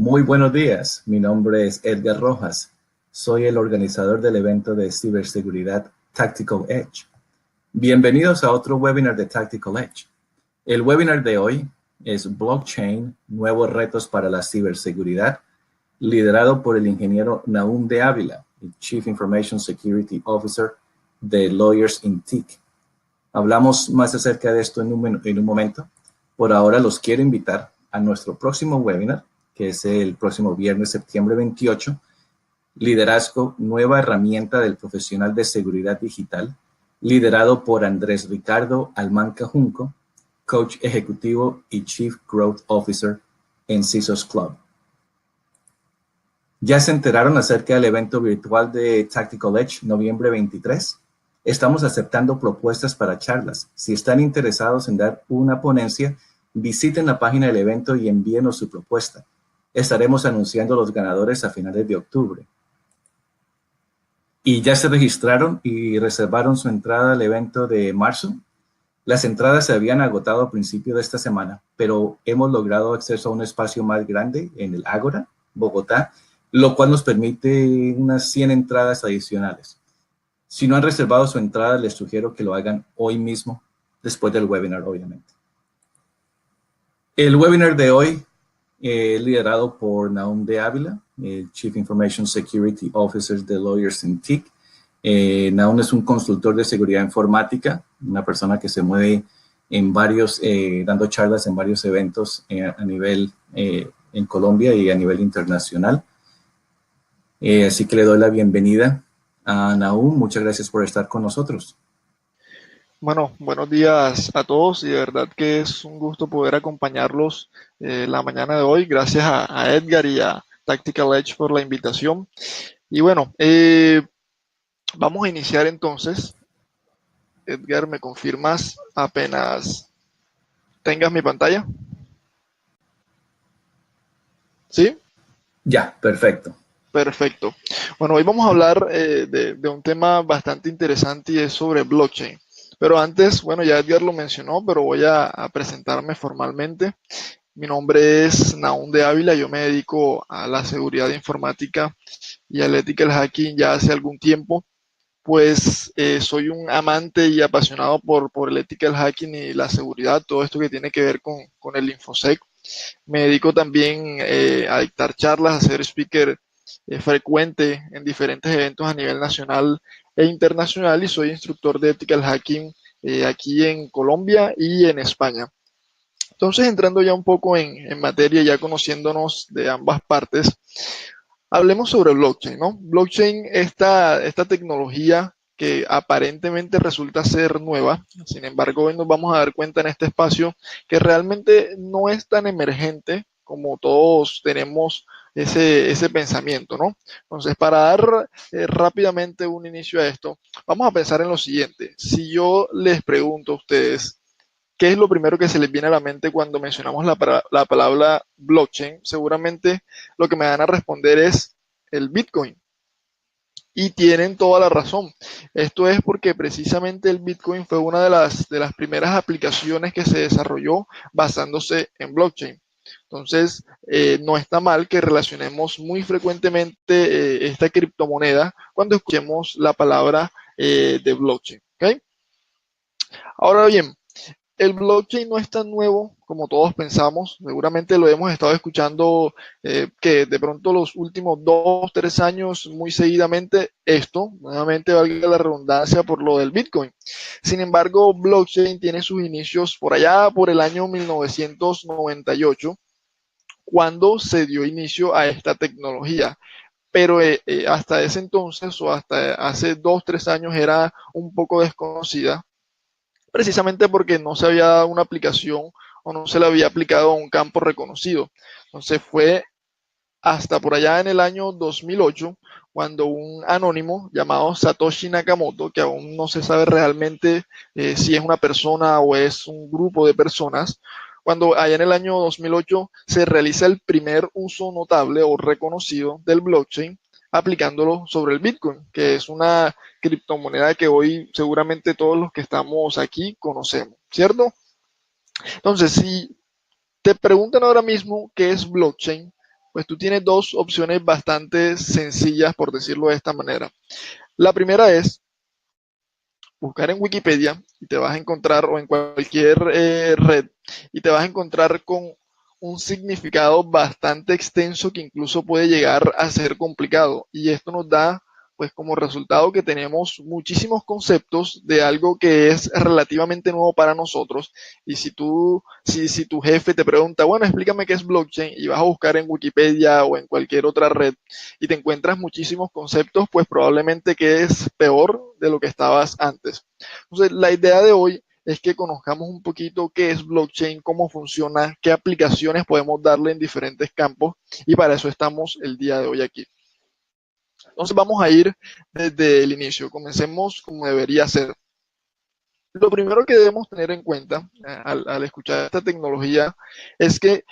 Muy buenos días, mi nombre es Edgar Rojas. Soy el organizador del evento de ciberseguridad Tactical Edge. Bienvenidos a otro webinar de Tactical Edge. El webinar de hoy es Blockchain, nuevos retos para la ciberseguridad, liderado por el ingeniero Nahum de Ávila, el Chief Information Security Officer de Lawyers in TIC. Hablamos más acerca de esto en un momento. Por ahora los quiero invitar a nuestro próximo webinar, que es el próximo viernes, septiembre 28, Liderazgo, nueva herramienta del profesional de seguridad digital, liderado por Andrés Ricardo Almanca Junco, Coach Ejecutivo y Chief Growth Officer en CISOs Club. ¿Ya se enteraron acerca del evento virtual de Tactical Edge, noviembre 23? Estamos aceptando propuestas para charlas. Si están interesados en dar una ponencia, visiten la página del evento y envíenos su propuesta. Estaremos anunciando los ganadores a finales de octubre. ¿Y ya se registraron y reservaron su entrada al evento de marzo? Las entradas se habían agotado a principio de esta semana, pero hemos logrado acceso a un espacio más grande en el Ágora, Bogotá, lo cual nos permite unas 100 entradas adicionales. Si no han reservado su entrada, les sugiero que lo hagan hoy mismo, después del webinar, obviamente. El webinar de hoy liderado por Nahum de Ávila, el Chief Information Security Officer de Lawyers in TIC. Nahum es un consultor de seguridad informática, una persona que se mueve en varios, dando charlas en varios eventos a nivel en Colombia y a nivel internacional. Así que le doy la bienvenida a Nahum. Muchas gracias por estar con nosotros. Bueno, buenos días a todos y de verdad que es un gusto poder acompañarlos la mañana de hoy. Gracias a Edgar y a Tactical Edge por la invitación. Y bueno, vamos a iniciar entonces. Edgar, ¿me confirmas apenas tengas mi pantalla? ¿Sí? Ya, perfecto. Perfecto. Bueno, hoy vamos a hablar de un tema bastante interesante y es sobre blockchain. Pero antes, bueno, ya Edgar lo mencionó, pero voy a presentarme formalmente. Mi nombre es Nahum de Ávila, yo me dedico a la seguridad informática y al ethical hacking ya hace algún tiempo. Pues soy un amante y apasionado por el ethical hacking y la seguridad, todo esto que tiene que ver con el InfoSec. Me dedico también a dictar charlas, a ser speaker frecuente en diferentes eventos a nivel nacional e internacional y soy instructor de ethical hacking aquí en Colombia y en España. Entonces, entrando ya un poco en materia, ya conociéndonos de ambas partes, hablemos sobre blockchain, ¿no? Blockchain, esta tecnología que aparentemente resulta ser nueva, sin embargo, hoy nos vamos a dar cuenta en este espacio que realmente no es tan emergente como todos tenemos ese pensamiento, ¿no? Entonces, para dar rápidamente un inicio a esto, vamos a pensar en lo siguiente. Si yo les pregunto a ustedes, ¿qué es lo primero que se les viene a la mente cuando mencionamos la palabra blockchain? Seguramente lo que me van a responder es el Bitcoin. Y tienen toda la razón. Esto es porque precisamente el Bitcoin fue una de las primeras aplicaciones que se desarrolló basándose en blockchain. Entonces, no está mal que relacionemos muy frecuentemente esta criptomoneda cuando escuchemos la palabra de blockchain. ¿Okay? Ahora bien, el blockchain no es tan nuevo como todos pensamos. Seguramente lo hemos estado escuchando que de pronto los últimos 2, 3 años muy seguidamente esto, nuevamente valga la redundancia por lo del Bitcoin. Sin embargo, blockchain tiene sus inicios por allá por el año 1998, cuando se dio inicio a esta tecnología. Pero hasta ese entonces o hasta hace 2, 3 años era un poco desconocida precisamente porque no se había dado una aplicación o no se le había aplicado a un campo reconocido. Entonces fue hasta por allá en el año 2008 cuando un anónimo llamado Satoshi Nakamoto, que aún no se sabe realmente si es una persona o es un grupo de personas, cuando allá en el año 2008 se realiza el primer uso notable o reconocido del blockchain aplicándolo sobre el Bitcoin, que es una criptomoneda que hoy seguramente todos los que estamos aquí conocemos, ¿cierto? Entonces, si te preguntan ahora mismo qué es blockchain, pues tú tienes dos opciones bastante sencillas, por decirlo de esta manera. La primera es buscar en Wikipedia y te vas a encontrar, o en cualquier red, y te vas a encontrar con un significado bastante extenso que incluso puede llegar a ser complicado. Y esto nos da, pues, como resultado que tenemos muchísimos conceptos de algo que es relativamente nuevo para nosotros. Y si tu jefe te pregunta, bueno, explícame qué es blockchain, y vas a buscar en Wikipedia o en cualquier otra red y te encuentras muchísimos conceptos, pues probablemente quedes peor de lo que estabas antes. Entonces, la idea de hoy es que conozcamos un poquito qué es blockchain, cómo funciona, qué aplicaciones podemos darle en diferentes campos, y para eso estamos el día de hoy aquí. Entonces vamos a ir desde el inicio. Comencemos como debería ser. Lo primero que debemos tener en cuenta al escuchar esta tecnología es que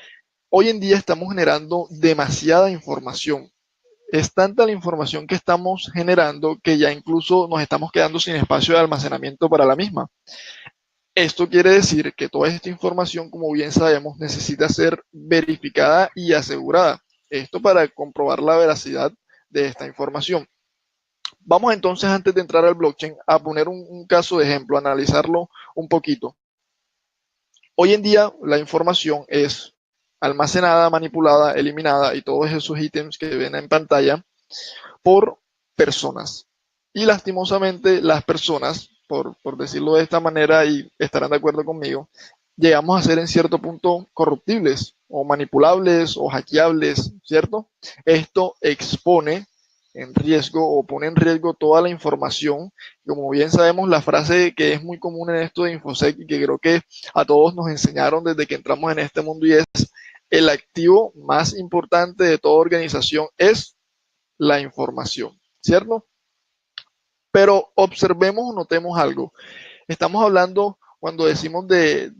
hoy en día estamos generando demasiada información. Es tanta la información que estamos generando que ya incluso nos estamos quedando sin espacio de almacenamiento para la misma. Esto quiere decir que toda esta información, como bien sabemos, necesita ser verificada y asegurada. Esto para comprobar la veracidad de esta información. Vamos entonces, antes de entrar al blockchain, a poner un caso de ejemplo, a analizarlo un poquito. Hoy en día la información es almacenada, manipulada, eliminada y todos esos ítems que ven en pantalla por personas. Y lastimosamente las personas, por decirlo de esta manera, y estarán de acuerdo conmigo, llegamos a ser en cierto punto corruptibles o manipulables o hackeables, ¿cierto? Esto expone en riesgo o pone en riesgo toda la información. Como bien sabemos, la frase que es muy común en esto de InfoSec y que creo que a todos nos enseñaron desde que entramos en este mundo, y es: el activo más importante de toda organización es la información, ¿cierto? Pero observemos o notemos algo. Estamos hablando, cuando decimos de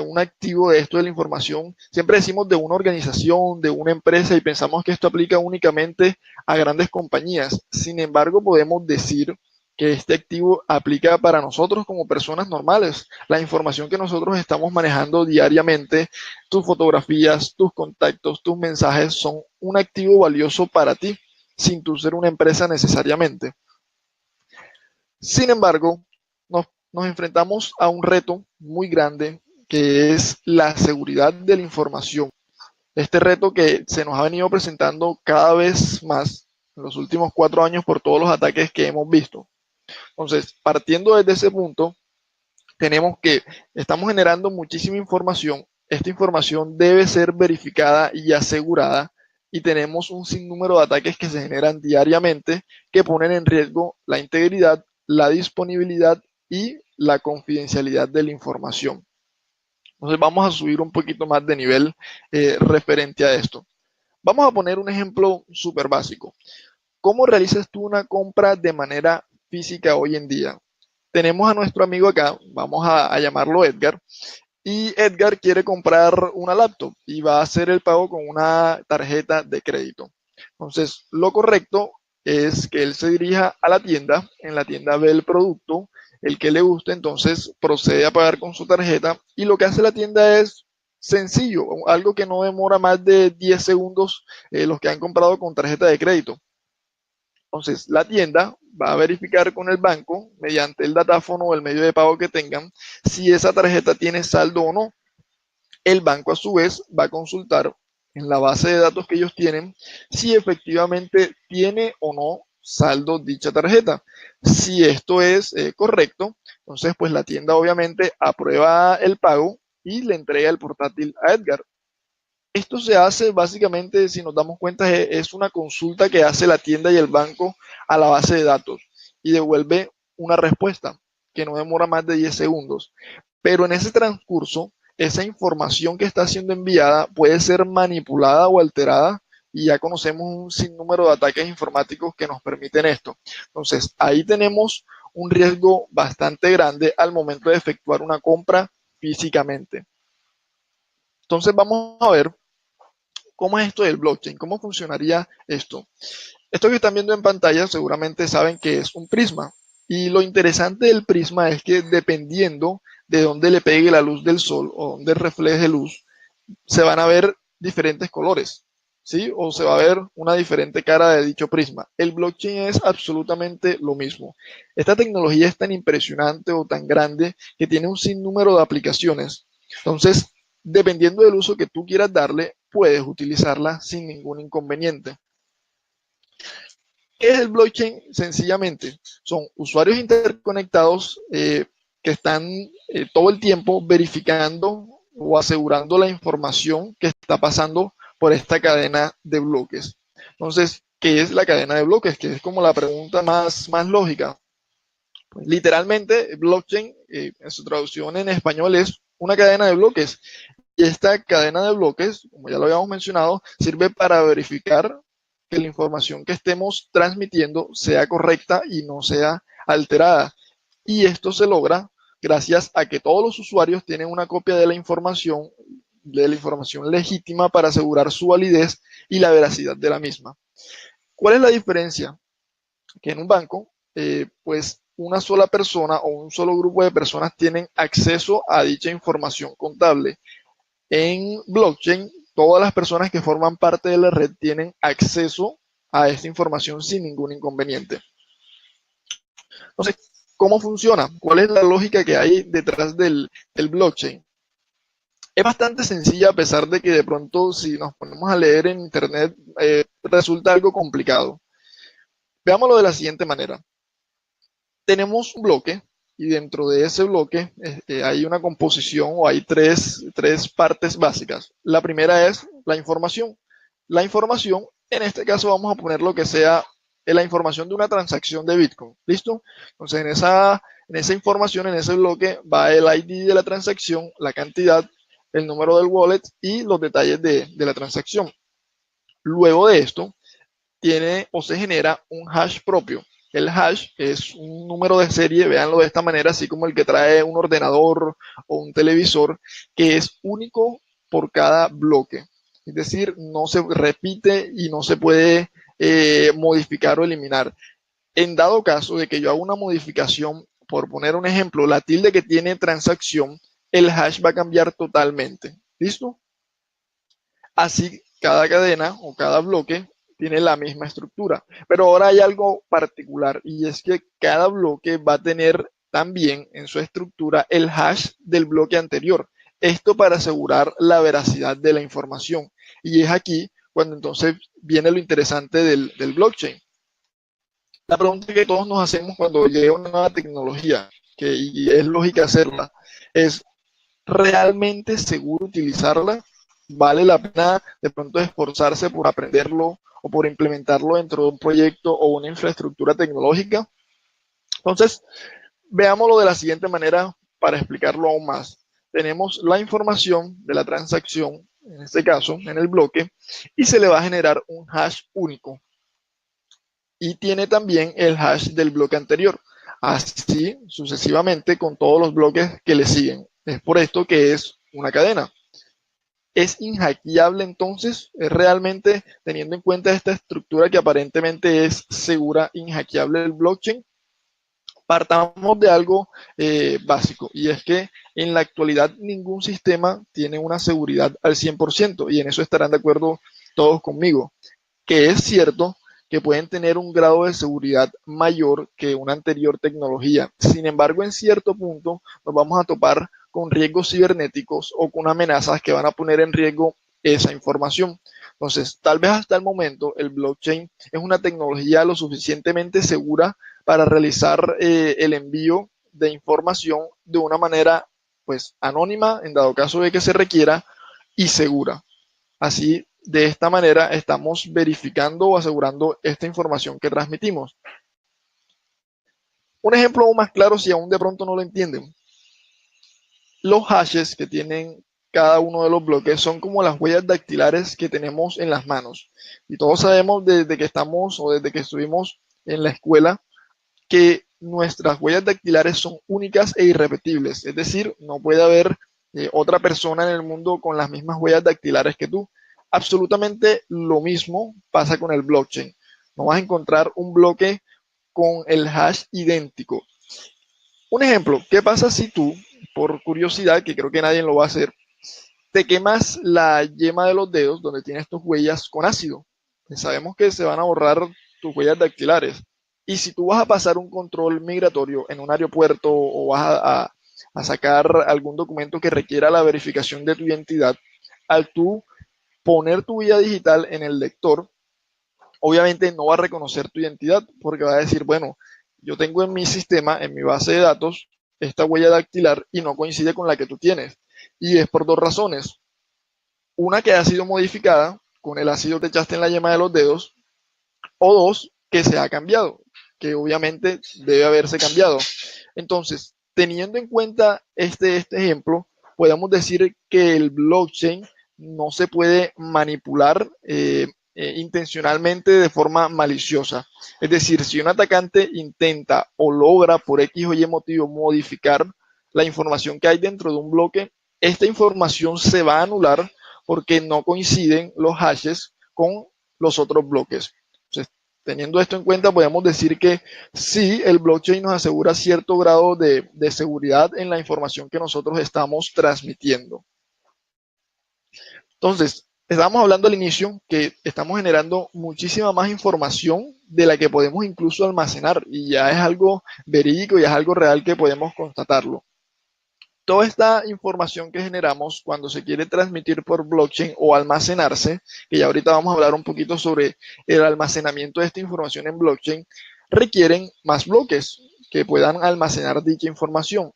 un activo de esto de la información, siempre decimos de una organización, de una empresa, y pensamos que esto aplica únicamente a grandes compañías. Sin embargo, podemos decir que este activo aplica para nosotros como personas normales. La información que nosotros estamos manejando diariamente, tus fotografías, tus contactos, tus mensajes, son un activo valioso para ti, sin tú ser una empresa necesariamente. Sin embargo, nos enfrentamos a un reto muy grande, que es la seguridad de la información. Este reto que se nos ha venido presentando cada vez más en los últimos 4 años por todos los ataques que hemos visto. Entonces, partiendo desde ese punto, tenemos que estamos generando muchísima información. Esta información debe ser verificada y asegurada, y tenemos un sinnúmero de ataques que se generan diariamente que ponen en riesgo la integridad, la disponibilidad y la confidencialidad de la información. Entonces vamos a subir un poquito más de nivel referente a esto. Vamos a poner un ejemplo súper básico. ¿Cómo realizas tú una compra de manera física hoy en día? Tenemos a nuestro amigo acá, vamos a llamarlo Edgar, y Edgar quiere comprar una laptop y va a hacer el pago con una tarjeta de crédito. Entonces, lo correcto es que él se dirija a la tienda, en la tienda ve el producto, el que le guste, entonces procede a pagar con su tarjeta, y lo que hace la tienda es sencillo, algo que no demora más de 10 segundos, los que han comprado con tarjeta de crédito. Entonces, la tienda va a verificar con el banco, mediante el datáfono o el medio de pago que tengan, si esa tarjeta tiene saldo o no. El banco, a su vez, va a consultar en la base de datos que ellos tienen si efectivamente tiene o no saldo dicha tarjeta. Si esto es correcto, entonces pues la tienda obviamente aprueba el pago y le entrega el portátil a Edgar. Esto se hace básicamente, si nos damos cuenta, es una consulta que hace la tienda y el banco a la base de datos, y devuelve una respuesta que no demora más de 10 segundos. Pero en ese transcurso, esa información que está siendo enviada puede ser manipulada o alterada, y ya conocemos un sinnúmero de ataques informáticos que nos permiten esto. Entonces, ahí tenemos un riesgo bastante grande al momento de efectuar una compra físicamente. Entonces, vamos a ver cómo es esto del blockchain, cómo funcionaría esto. Esto que están viendo en pantalla seguramente saben que es un prisma. Y lo interesante del prisma es que, dependiendo de dónde le pegue la luz del sol o dónde refleje luz, se van a ver diferentes colores, ¿sí? O se va a ver una diferente cara de dicho prisma. El blockchain es absolutamente lo mismo. Esta tecnología es tan impresionante o tan grande que tiene un sinnúmero de aplicaciones. Entonces, dependiendo del uso que tú quieras darle, puedes utilizarla sin ningún inconveniente. ¿Qué es el blockchain? Sencillamente, son usuarios interconectados que están todo el tiempo verificando o asegurando la información que está pasando por esta cadena de bloques. Entonces, ¿qué es la cadena de bloques? Que es como la pregunta más lógica. Pues, literalmente, blockchain, en su traducción en español, es una cadena de bloques. Y esta cadena de bloques, como ya lo habíamos mencionado, sirve para verificar que la información que estemos transmitiendo sea correcta y no sea alterada. Y esto se logra gracias a que todos los usuarios tienen una copia de la información legítima para asegurar su validez y la veracidad de la misma. ¿Cuál es la diferencia? Que en un banco, pues una sola persona o un solo grupo de personas tienen acceso a dicha información contable. En blockchain, todas las personas que forman parte de la red tienen acceso a esta información sin ningún inconveniente. Entonces, ¿cómo funciona? ¿Cuál es la lógica que hay detrás del blockchain? Es bastante sencilla a pesar de que de pronto si nos ponemos a leer en internet resulta algo complicado. Veámoslo de la siguiente manera. Tenemos un bloque y dentro de ese bloque hay una composición o hay tres partes básicas. La primera es la información. La información, en este caso vamos a poner lo que sea la información de una transacción de Bitcoin. ¿Listo? Entonces en esa información, en ese bloque, va el ID de la transacción, la cantidad, el número del wallet y los detalles de la transacción. Luego de esto, tiene o se genera un hash propio. El hash es un número de serie, véanlo de esta manera, así como el que trae un ordenador o un televisor, que es único por cada bloque. Es decir, no se repite y no se puede modificar o eliminar. En dado caso de que yo haga una modificación, por poner un ejemplo, la tilde que tiene transacción, el hash va a cambiar totalmente. ¿Listo? Así, cada cadena o cada bloque tiene la misma estructura. Pero ahora hay algo particular y es que cada bloque va a tener también en su estructura el hash del bloque anterior. Esto para asegurar la veracidad de la información. Y es aquí cuando entonces viene lo interesante del blockchain. La pregunta que todos nos hacemos cuando llega una nueva tecnología, y es lógica hacerla, es ¿realmente seguro utilizarla? ¿Vale la pena de pronto esforzarse por aprenderlo o por implementarlo dentro de un proyecto o una infraestructura tecnológica? Entonces, veámoslo de la siguiente manera para explicarlo aún más. Tenemos la información de la transacción, en este caso, en el bloque, y se le va a generar un hash único. Y tiene también el hash del bloque anterior. Así sucesivamente con todos los bloques que le siguen. Es por esto que es una cadena. ¿Es inhackeable entonces? ¿Es realmente, teniendo en cuenta esta estructura que aparentemente es segura, inhackeable el blockchain? Partamos de algo básico y es que en la actualidad ningún sistema tiene una seguridad al 100% y en eso estarán de acuerdo todos conmigo, que es cierto que pueden tener un grado de seguridad mayor que una anterior tecnología. Sin embargo, en cierto punto nos vamos a topar con riesgos cibernéticos o con amenazas que van a poner en riesgo esa información. Entonces, tal vez hasta el momento el blockchain es una tecnología lo suficientemente segura para realizar el envío de información de una manera pues anónima en dado caso de que se requiera y segura. Así, de esta manera estamos verificando o asegurando esta información que transmitimos. Un ejemplo aún más claro si aún de pronto no lo entienden. Los hashes que tienen cada uno de los bloques son como las huellas dactilares que tenemos en las manos. Y todos sabemos desde que estamos o desde que estuvimos en la escuela que nuestras huellas dactilares son únicas e irrepetibles. Es decir, no puede haber otra persona en el mundo con las mismas huellas dactilares que tú. Absolutamente lo mismo pasa con el blockchain. No vas a encontrar un bloque con el hash idéntico. Un ejemplo, ¿qué pasa si tú, por curiosidad, que creo que nadie lo va a hacer, te quemas la yema de los dedos donde tienes tus huellas con ácido. Sabemos que se van a borrar tus huellas dactilares. Y si tú vas a pasar un control migratorio en un aeropuerto o vas a sacar algún documento que requiera la verificación de tu identidad, al tú poner tu huella digital en el lector, obviamente no va a reconocer tu identidad porque va a decir, bueno, yo tengo en mi sistema, en mi base de datos, esta huella dactilar y no coincide con la que tú tienes. Y es por dos razones. Una, que ha sido modificada, con el ácido te echaste en la yema de los dedos, o dos, que se ha cambiado, que obviamente debe haberse cambiado. Entonces, teniendo en cuenta este ejemplo, podemos decir que el blockchain no se puede manipular intencionalmente de forma maliciosa. Es decir, si un atacante intenta o logra por X o Y motivo modificar la información que hay dentro de un bloque, esta información se va a anular porque no coinciden los hashes con los otros bloques. Entonces, teniendo esto en cuenta, podemos decir que sí, el blockchain nos asegura cierto grado de seguridad en la información que nosotros estamos transmitiendo. Entonces, estábamos hablando al inicio que estamos generando muchísima más información de la que podemos incluso almacenar y ya es algo verídico y es algo real que podemos constatarlo. Toda esta información que generamos cuando se quiere transmitir por blockchain o almacenarse, que ya ahorita vamos a hablar un poquito sobre el almacenamiento de esta información en blockchain, requieren más bloques que puedan almacenar dicha información.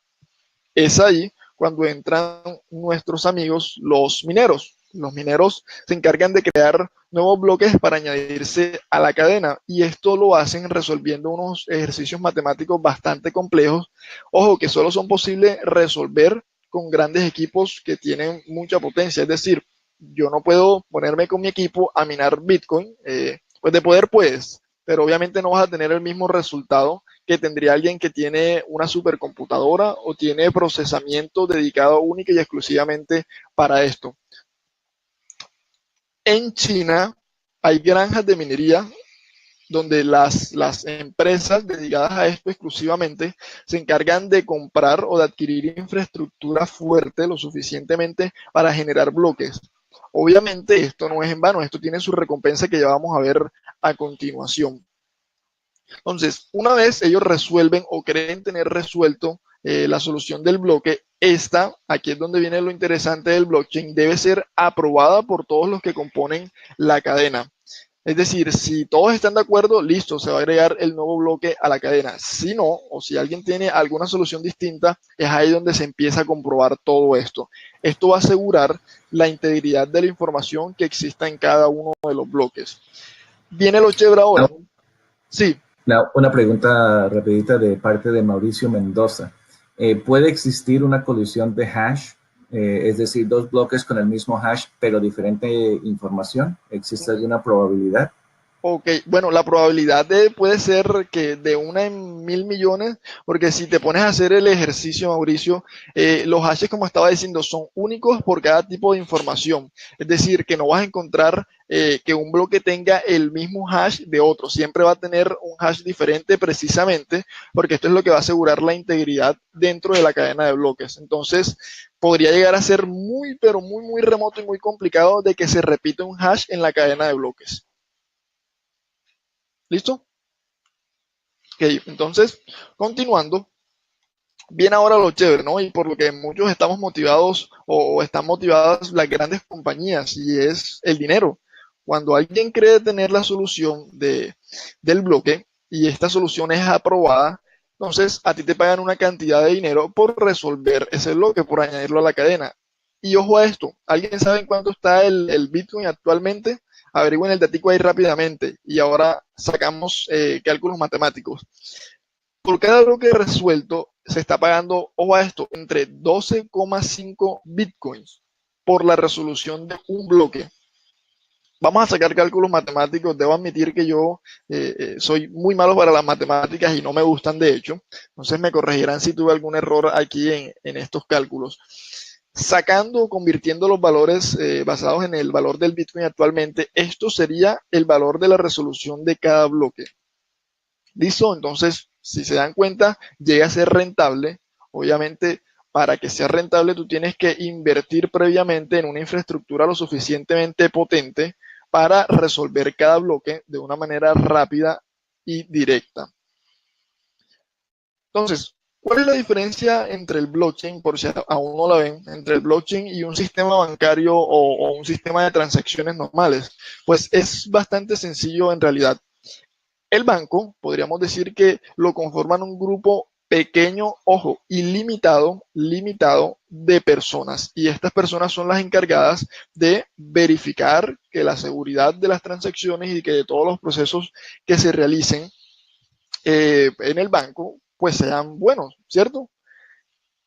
Es ahí cuando entran nuestros amigos los mineros. Los mineros se encargan de crear nuevos bloques para añadirse a la cadena y esto lo hacen resolviendo unos ejercicios matemáticos bastante complejos. Ojo, que solo son posibles resolver con grandes equipos que tienen mucha potencia. Es decir, yo no puedo ponerme con mi equipo a minar Bitcoin. Pues de poder puedes, pero obviamente no vas a tener el mismo resultado que tendría alguien que tiene una supercomputadora o tiene procesamiento dedicado única y exclusivamente para esto. En China hay granjas de minería donde las empresas dedicadas a esto exclusivamente se encargan de comprar o de adquirir infraestructura fuerte lo suficientemente para generar bloques. Obviamente esto no es en vano, esto tiene su recompensa que ya vamos a ver a continuación. Entonces, una vez ellos resuelven o creen tener resuelto la solución del bloque, esta, aquí es donde viene lo interesante del blockchain, debe ser aprobada por todos los que componen la cadena. Es decir, si todos están de acuerdo, listo, se va a agregar el nuevo bloque a la cadena. Si no, o si alguien tiene alguna solución distinta, es ahí donde se empieza a comprobar todo esto. Esto va a asegurar la integridad de la información que exista en cada uno de los bloques. Viene lo chévere ahora. Sí. Una pregunta rapidita de parte de Mauricio Mendoza. ¿Puede existir una colisión de hash? Es decir, dos bloques con el mismo hash, pero diferente información. ¿Existe alguna probabilidad? Ok, bueno, la probabilidad puede ser que de 1 en 1000 millones, porque si te pones a hacer el ejercicio, Mauricio, los hashes, como estaba diciendo, son únicos por cada tipo de información. Es decir, que no vas a encontrar que un bloque tenga el mismo hash de otro. Siempre va a tener un hash diferente precisamente, porque esto es lo que va a asegurar la integridad dentro de la cadena de bloques. Entonces, podría llegar a ser muy, pero muy, muy remoto y muy complicado de que se repita un hash en la cadena de bloques. ¿Listo? Ok, entonces, continuando, viene ahora lo chévere, ¿no? Y por lo que muchos estamos motivados o están motivadas las grandes compañías y es el dinero. Cuando alguien cree tener la solución del bloque y esta solución es aprobada, entonces a ti te pagan una cantidad de dinero por resolver ese bloque, por añadirlo a la cadena. Y ojo a esto, ¿alguien sabe en cuánto está el Bitcoin actualmente? Averigüen el datico ahí rápidamente y ahora sacamos cálculos matemáticos. Por cada bloque resuelto se está pagando, ojo a esto, entre 12,5 bitcoins por la resolución de un bloque. Vamos a sacar cálculos matemáticos. Debo admitir que yo soy muy malo para las matemáticas y no me gustan de hecho. Entonces me corregirán si tuve algún error aquí en estos cálculos. Sacando o convirtiendo los valores basados en el valor del Bitcoin actualmente, esto sería el valor de la resolución de cada bloque. ¿Listo? Entonces, si se dan cuenta, llega a ser rentable. Obviamente, para que sea rentable, tú tienes que invertir previamente en una infraestructura lo suficientemente potente para resolver cada bloque de una manera rápida y directa. Entonces, ¿cuál es la diferencia entre el blockchain, por si aún no la ven, entre el blockchain y un sistema bancario o un sistema de transacciones normales? Pues es bastante sencillo en realidad. El banco, podríamos decir que lo conforman un grupo pequeño, ojo, limitado de personas. Y estas personas son las encargadas de verificar que la seguridad de las transacciones y que de todos los procesos que se realicen en el banco, pues sean buenos, ¿cierto?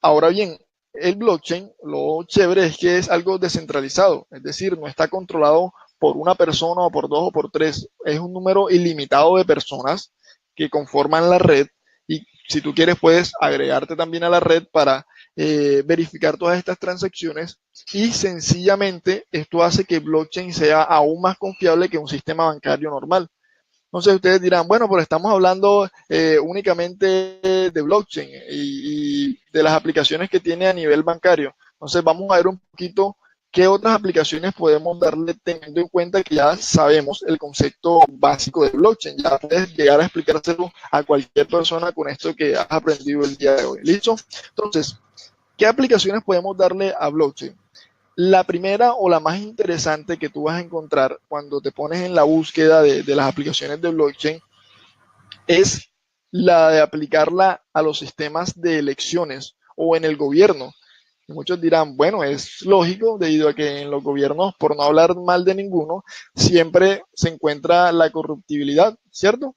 Ahora bien, el blockchain, lo chévere es que es algo descentralizado, es decir, no está controlado por una persona o por dos o por tres, es un número ilimitado de personas que conforman la red y si tú quieres puedes agregarte también a la red para verificar todas estas transacciones y sencillamente esto hace que blockchain sea aún más confiable que un sistema bancario normal. Entonces ustedes dirán, bueno, pero estamos hablando únicamente de blockchain y de las aplicaciones que tiene a nivel bancario. Entonces vamos a ver un poquito qué otras aplicaciones podemos darle teniendo en cuenta que ya sabemos el concepto básico de blockchain. Ya puedes llegar a explicárselo a cualquier persona con esto que has aprendido el día de hoy. ¿Listo? Entonces, ¿qué aplicaciones podemos darle a blockchain? La primera o la más interesante que tú vas a encontrar cuando te pones en la búsqueda de las aplicaciones de blockchain es la de aplicarla a los sistemas de elecciones o en el gobierno. Y muchos dirán, bueno, es lógico debido a que en los gobiernos, por no hablar mal de ninguno, siempre se encuentra la corruptibilidad, ¿cierto?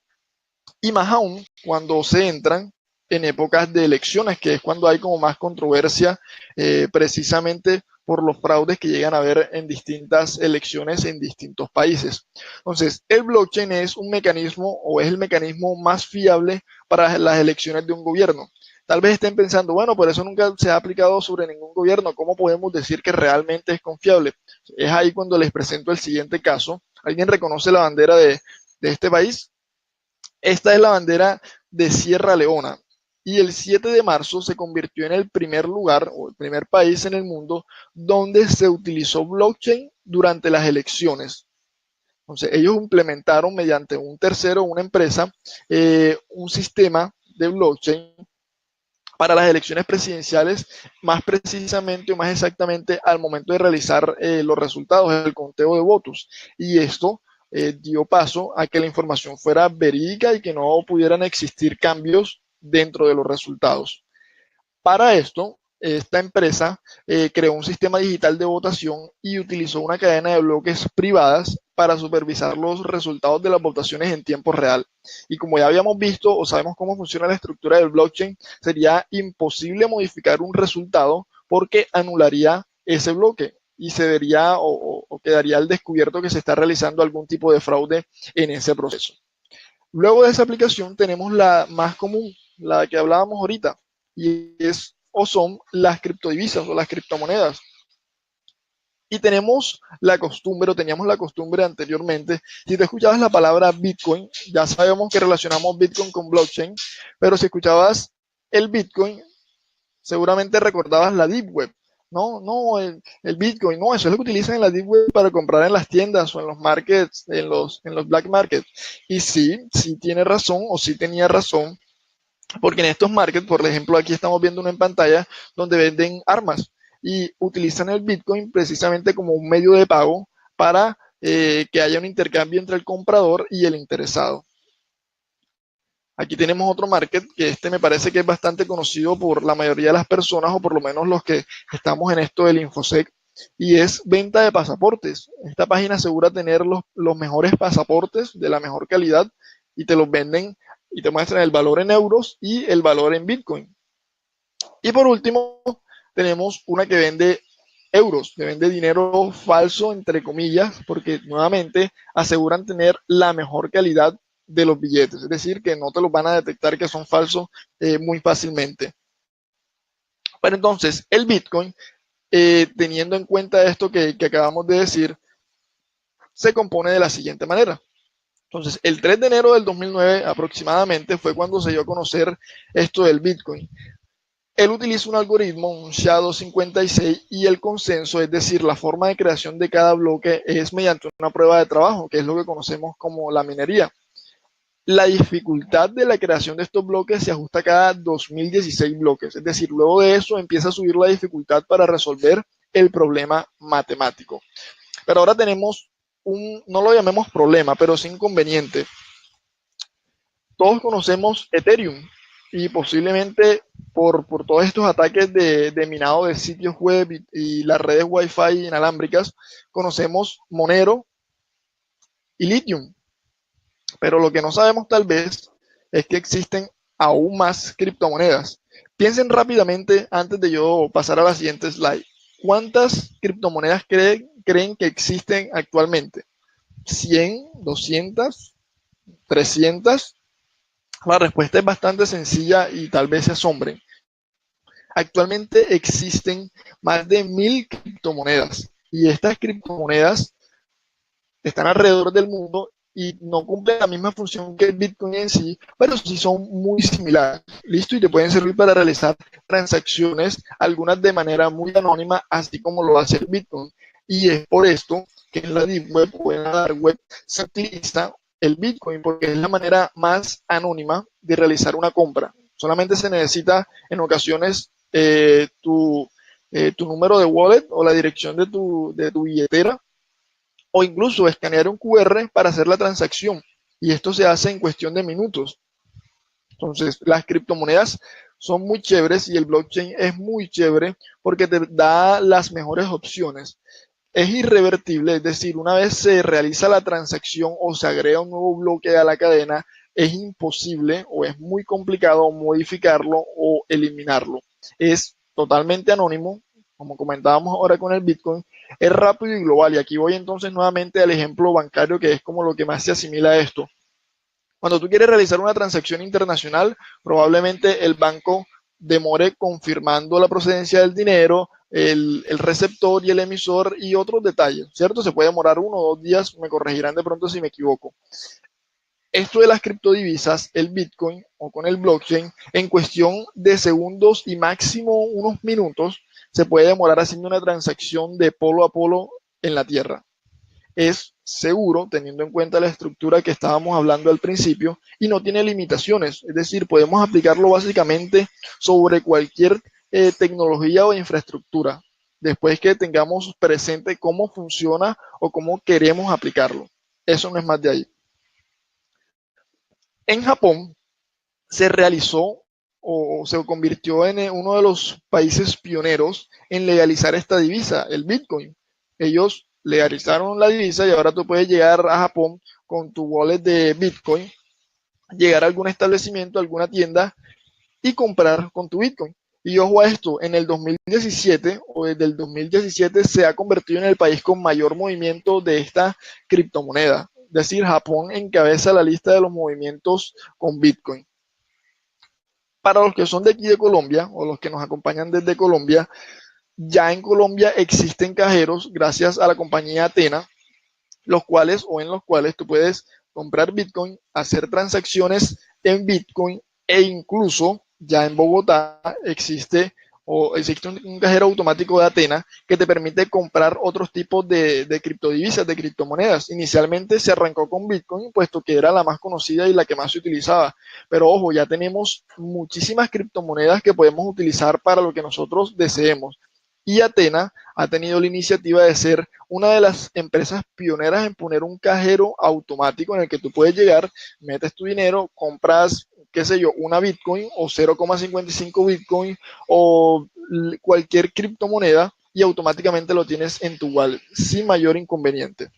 Y más aún cuando se entran en épocas de elecciones, que es cuando hay como más controversia precisamente por los fraudes que llegan a haber en distintas elecciones en distintos países. Entonces, el blockchain es un mecanismo o es el mecanismo más fiable para las elecciones de un gobierno. Tal vez estén pensando, bueno, por eso nunca se ha aplicado sobre ningún gobierno. ¿Cómo podemos decir que realmente es confiable? Es ahí cuando les presento el siguiente caso. ¿Alguien reconoce la bandera de este país? Esta es la bandera de Sierra Leona y el 7 de marzo se convirtió en el primer lugar o el primer país en el mundo donde se utilizó blockchain durante las elecciones. Entonces, ellos implementaron mediante un tercero, una empresa, un sistema de blockchain para las elecciones presidenciales, más precisamente o más exactamente al momento de realizar los resultados, el conteo de votos. Y esto dio paso a que la información fuera verídica y que no pudieran existir cambios dentro de los resultados. Para esto, esta empresa creó un sistema digital de votación y utilizó una cadena de bloques privadas para supervisar los resultados de las votaciones en tiempo real. Y como ya habíamos visto o sabemos cómo funciona la estructura del blockchain, sería imposible modificar un resultado porque anularía ese bloque y se vería o quedaría al descubierto que se está realizando algún tipo de fraude en ese proceso. Luego de esa aplicación tenemos la más común, la que hablábamos ahorita, y es o son las criptodivisas o las criptomonedas. Y tenemos la costumbre, o teníamos la costumbre anteriormente, si te escuchabas la palabra Bitcoin, ya sabemos que relacionamos Bitcoin con blockchain, pero si escuchabas el Bitcoin, seguramente recordabas la Deep Web. No, el Bitcoin, no, eso es lo que utilizan en la Deep Web para comprar en las tiendas o en los markets, en los black markets. Y sí tiene razón o sí tenía razón, porque en estos markets, por ejemplo, aquí estamos viendo una en pantalla donde venden armas y utilizan el Bitcoin precisamente como un medio de pago para que haya un intercambio entre el comprador y el interesado. Aquí tenemos otro market que este me parece que es bastante conocido por la mayoría de las personas o por lo menos los que estamos en esto del InfoSec y es venta de pasaportes. Esta página asegura tener los mejores pasaportes de la mejor calidad y te los venden y te muestran el valor en euros y el valor en Bitcoin. Y por último, tenemos una que vende euros, que vende dinero falso, entre comillas, porque nuevamente aseguran tener la mejor calidad de los billetes, es decir, que no te los van a detectar que son falsos muy fácilmente. Pero entonces, el Bitcoin, teniendo en cuenta esto que acabamos de decir, se compone de la siguiente manera. Entonces, el 3 de enero del 2009 aproximadamente fue cuando se dio a conocer esto del Bitcoin. Él utiliza un algoritmo, un SHA-256, y el consenso, es decir, la forma de creación de cada bloque es mediante una prueba de trabajo, que es lo que conocemos como la minería. La dificultad de la creación de estos bloques se ajusta cada 2016 bloques, es decir, luego de eso empieza a subir la dificultad para resolver el problema matemático. Pero ahora tenemos no lo llamemos problema, pero sí inconveniente. Todos conocemos Ethereum y posiblemente por todos estos ataques de minado de sitios web y las redes Wi-Fi inalámbricas, conocemos Monero y Lithium. Pero lo que no sabemos tal vez es que existen aún más criptomonedas. Piensen rápidamente antes de yo pasar a la siguiente slide. ¿Cuántas criptomonedas creen que existen actualmente? ¿100? ¿200? ¿300? La respuesta es bastante sencilla y tal vez se asombren. Actualmente existen más de 1000 criptomonedas y estas criptomonedas están alrededor del mundo y no cumplen la misma función que el Bitcoin en sí, pero sí son muy similares. Listo, y te pueden servir para realizar transacciones, algunas de manera muy anónima, así como lo hace el Bitcoin. Y es por esto que en la Deep Web o en la Dark Web se utiliza el Bitcoin, porque es la manera más anónima de realizar una compra. Solamente se necesita en ocasiones tu número de wallet o la dirección de tu billetera, o incluso escanear un QR para hacer la transacción. Y esto se hace en cuestión de minutos. Entonces, las criptomonedas son muy chéveres y el blockchain es muy chévere porque te da las mejores opciones. Es irrevertible, es decir, una vez se realiza la transacción o se agrega un nuevo bloque a la cadena, es imposible o es muy complicado modificarlo o eliminarlo. Es totalmente anónimo, como comentábamos ahora con el Bitcoin, es rápido y global. Y aquí voy entonces nuevamente al ejemplo bancario, que es como lo que más se asimila a esto. Cuando tú quieres realizar una transacción internacional, probablemente el banco demore confirmando la procedencia del dinero, el receptor y el emisor y otros detalles, ¿cierto? Se puede demorar 1 o 2 días, me corregirán de pronto si me equivoco. Esto de las criptodivisas, el Bitcoin o con el blockchain, en cuestión de segundos y máximo unos minutos, se puede demorar haciendo una transacción de polo a polo en la Tierra. Es seguro, teniendo en cuenta la estructura que estábamos hablando al principio, y no tiene limitaciones, es decir, podemos aplicarlo básicamente sobre cualquier tecnología o infraestructura, después que tengamos presente cómo funciona o cómo queremos aplicarlo. Eso no es más de ahí. En Japón se realizó o se convirtió en uno de los países pioneros en legalizar esta divisa, el Bitcoin. Ellos legalizaron la divisa y ahora tú puedes llegar a Japón con tu wallet de Bitcoin, llegar a algún establecimiento, alguna tienda y comprar con tu Bitcoin. Y ojo a esto, en el 2017 o desde el 2017 se ha convertido en el país con mayor movimiento de esta criptomoneda. Es decir, Japón encabeza la lista de los movimientos con Bitcoin. Para los que son de aquí de Colombia o los que nos acompañan desde Colombia, ya en Colombia existen cajeros gracias a la compañía Atena, los cuales o en los cuales tú puedes comprar Bitcoin, hacer transacciones en Bitcoin e incluso ya en Bogotá existe un cajero automático de Atena que te permite comprar otros tipos de criptodivisas, de criptomonedas. Inicialmente se arrancó con Bitcoin, puesto que era la más conocida y la que más se utilizaba. Pero ojo, ya tenemos muchísimas criptomonedas que podemos utilizar para lo que nosotros deseemos. Y Atena ha tenido la iniciativa de ser una de las empresas pioneras en poner un cajero automático en el que tú puedes llegar, metes tu dinero, compras, qué sé yo, una Bitcoin o 0,55 Bitcoin o cualquier criptomoneda y automáticamente lo tienes en tu wallet sin mayor inconveniente.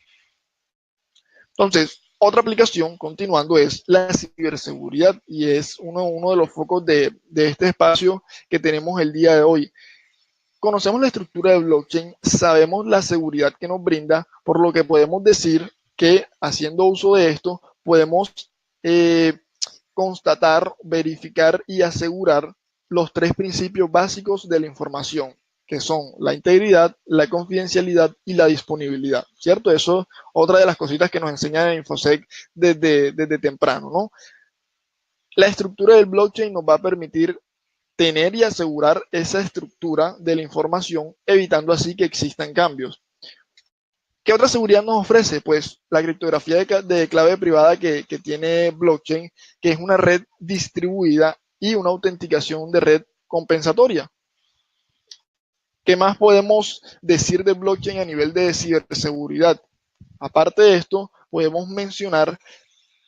Entonces, otra aplicación, continuando, es la ciberseguridad y es uno de los focos de este espacio que tenemos el día de hoy. Conocemos la estructura de blockchain, sabemos la seguridad que nos brinda, por lo que podemos decir que haciendo uso de esto podemos constatar, verificar y asegurar los 3 principios básicos de la información, que son la integridad, la confidencialidad y la disponibilidad, ¿cierto? Eso es otra de las cositas que nos enseñan en InfoSec desde temprano, ¿no? La estructura del blockchain nos va a permitir tener y asegurar esa estructura de la información, evitando así que existan cambios. ¿Qué otra seguridad nos ofrece? Pues la criptografía de clave privada que tiene blockchain, que es una red distribuida y una autenticación de red compensatoria. ¿Qué más podemos decir de blockchain a nivel de ciberseguridad? Aparte de esto, podemos mencionar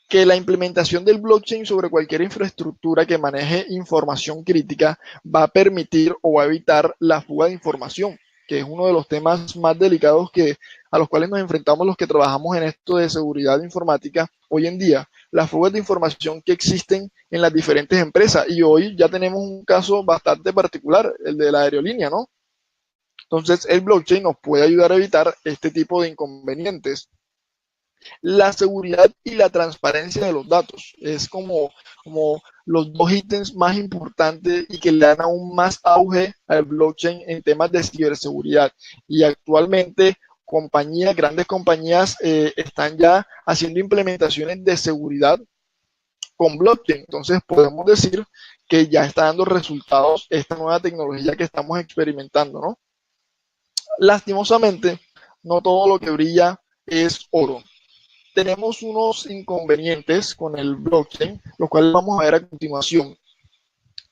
que la implementación del blockchain sobre cualquier infraestructura que maneje información crítica va a permitir o va a evitar la fuga de información, que es uno de los temas más delicados a los cuales nos enfrentamos los que trabajamos en esto de seguridad informática hoy en día, las fugas de información que existen en las diferentes empresas. Y hoy ya tenemos un caso bastante particular, el de la aerolínea, ¿no? Entonces, el blockchain nos puede ayudar a evitar este tipo de inconvenientes. La seguridad y la transparencia de los datos es como los dos ítems más importantes y que le dan aún más auge al blockchain en temas de ciberseguridad. Y actualmente grandes compañías están ya haciendo implementaciones de seguridad con blockchain. Entonces podemos decir que ya está dando resultados esta nueva tecnología que estamos experimentando, ¿no? Lastimosamente, no todo lo que brilla es oro. Tenemos unos inconvenientes con el blockchain, los cuales vamos a ver a continuación.